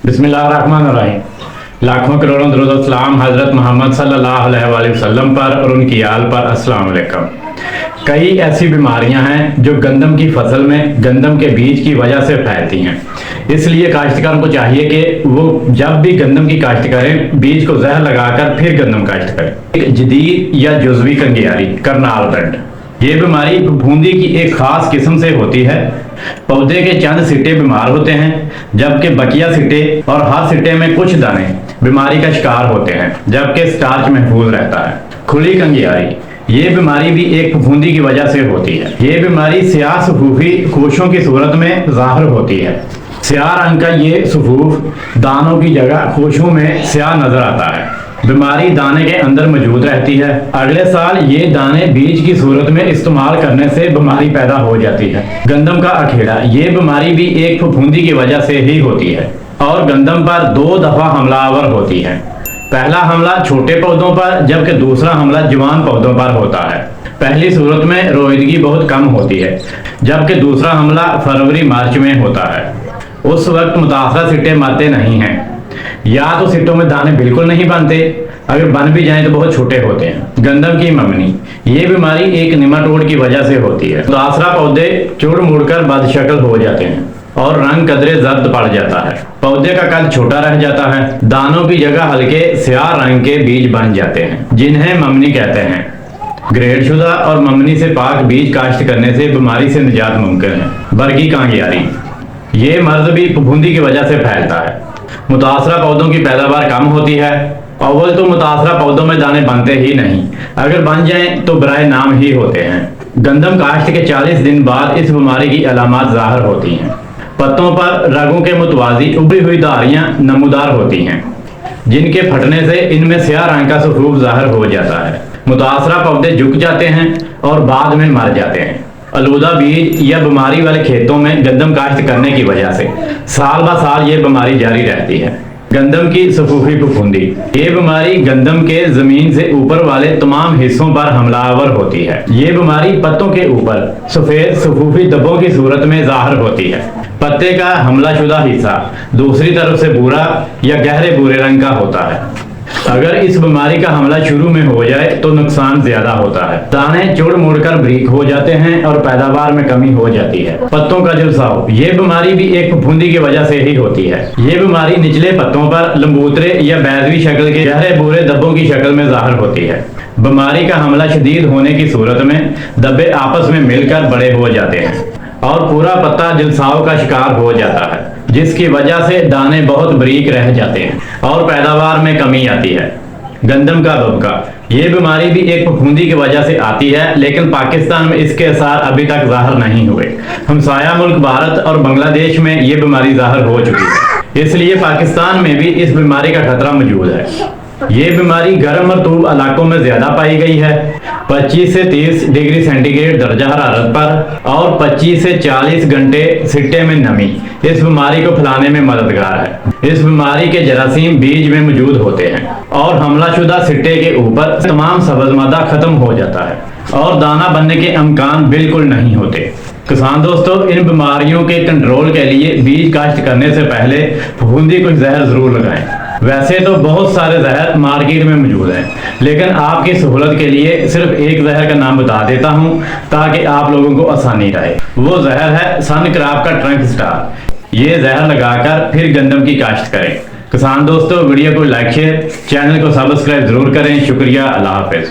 बिस्मिल्लाहिर्रहमानिर्रहीम। लाखों करोड़ों दरूद सलाम हज़रत मोहम्मद सल्लल्लाहु अलैहि वसल्लम पर और उनकी आल पर। अस्सलाम वालेकुम। कई ऐसी बीमारियां हैं जो गंदम की फसल में गंदम के बीज की वजह से फैलती हैं। इसलिए काश्तकार को चाहिए कि वो जब भी गंदम की काश्त करें बीज को जहर लगाकर फिर गंदम काश्त करें। एक जदीद या जुज़वी कंगियारी करनाल ब्रेड, ये बीमारी फफूंदी की एक खास किस्म से होती है। पौधे के चंद सिट्टे बीमार होते हैं, जबकि बकिया सिट्टे और हर सिट्टे में कुछ दाने बीमारी का शिकार होते हैं, जबकि स्टार्च महफूज रहता है। खुली कंगियारी, ये बीमारी भी एक फफूंदी की वजह से होती है। ये बीमारी स्याह सफूफी कोशों की सूरत में ज़ाहिर होती है। स्याह रंग का ये सफूफ दानों की जगह कोशों में स्याह नजर आता है। बीमारी दाने के अंदर मौजूद रहती है। अगले साल ये दाने बीज की सूरत में इस्तेमाल करने से बीमारी पैदा हो जाती है। गंदम का अखेड़ा, ये बीमारी भी एक फफूंदी की वजह से ही होती है और गंदम पर 2 दफा हमलावर होती है। पहला हमला छोटे पौधों पर, जबकि दूसरा हमला जवान पौधों पर होता है। पहली सूरत में रोईदगी बहुत कम होती है, जबकि दूसरा हमला फरवरी मार्च में होता है। उस वक्त मुतासरा सिट्टे मरते नहीं हैं, या तो सिट्टों में दाने बिल्कुल नहीं बनते, अगर बन भी जाएं तो बहुत छोटे होते हैं। गंदम की ममनी, ये बीमारी एक निमाटोड की वजह से होती है। मुतासरा पौधे चुड़ मुड़कर बदशक्ल हो जाते हैं और रंग कदरे जर्द पड़ जाता है। पौधे का कद छोटा रह जाता है। दानों की जगह हल्के स्याह रंग के बीज बन जाते हैं, जिन्हें ममनी कहते हैं। ग्रेड शुदा और ममनी से पाक बीज काश्त करने से बीमारी से निजात मुमकिन है। बरगी कांगियारी, ये मर्ज भी फफूंदी की वजह से फैलता है। मुतासरा पौधों की पैदावार कम होती है। अव्वल तो मुतासरा पौधों में दाने बनते ही नहीं, अगर बन जाएं तो बराए नाम ही होते हैं। गंदम काश्त के 40 दिन बाद इस बीमारी की अलामात ज़ाहिर होती हैं। पत्तों पर रगों के मुतवाजी उभरी हुई धारियां नमूदार होती हैं, जिनके फटने से इनमें स्याह रंग का सफूफ ज़ाहिर हो जाता है। मुतासरा पौधे झुक जाते हैं और बाद में मर जाते हैं। आलूदा बीज या बीमारी वाले खेतों में गंदम काश्त करने की वजह से साल ब साल ये बीमारी जारी रहती है। गंदम की सफूफी फफूंदी, ये बीमारी गंदम के जमीन से ऊपर वाले तमाम हिस्सों पर हमलावर होती है। ये बीमारी पत्तों के ऊपर सफेद सफूफी धब्बों की सूरत में ज़ाहिर होती है। पत्ते का हमलाशुदा हिस्सा दूसरी तरफ से भूरा या गहरे भूरे रंग का होता है। अगर इस बीमारी का हमला शुरू में हो जाए तो नुकसान ज्यादा होता है। दाने चुड़ मुड़कर बारीक हो जाते हैं और पैदावार में कमी हो जाती है। पत्तों का झुलसाव, ये बीमारी भी एक फफूंदी की वजह से ही होती है। ये बीमारी निचले पत्तों पर लंबूतरे या बैदवी शक्ल के गहरे भूरे धब्बों की शक्ल में ज़ाहिर होती है। बीमारी का हमला शदीद होने की सूरत में धब्बे आपस में मिलकर बड़े हो जाते हैं और पूरा पत्ता झुलसाव का शिकार हो जाता है, जिसकी वजह से दाने बहुत बारीक रह जाते हैं और पैदावार में कमी आती है। गंदम का बबका, ये बीमारी भी एक फफूंदी की वजह से आती है, लेकिन पाकिस्तान में इसके असर अभी तक ज़ाहिर नहीं हुए। हमसाया मुल्क भारत और बांग्लादेश में ये बीमारी ज़ाहिर हो चुकी है, इसलिए पाकिस्तान में भी इस बीमारी का खतरा मौजूद है। ये बीमारी गर्म रतूब इलाकों में ज्यादा पाई गई है। 25 से 30 डिग्री सेंटीग्रेड दर्जा हरारत पर और 25 से 40 घंटे सिट्टे में नमी इस बीमारी को फैलाने में मददगार है। इस बीमारी के जरासीम बीज में मौजूद होते हैं और हमलाशुदा सिट्टे के ऊपर तमाम सब्ज़ मादा खत्म हो जाता है और दाना बनने के इम्कान बिल्कुल नहीं होते। किसान दोस्तों, इन बीमारियों के कंट्रोल के लिए बीज काश्त करने से पहले फफूंदी को जहर जरूर लगाएं। वैसे तो बहुत सारे जहर मार्केट में मौजूद हैं, लेकिन आपकी सहूलत के लिए सिर्फ एक जहर का नाम बता देता हूं ताकि आप लोगों को आसानी रहे। वो जहर है सन क्रॉप का ट्रंक स्टार। ये जहर लगाकर फिर गंदम की काश्त करें। किसान दोस्तों, वीडियो को लाइक शेयर, चैनल को सब्सक्राइब जरूर करें। शुक्रिया, अल्लाह हाफिज।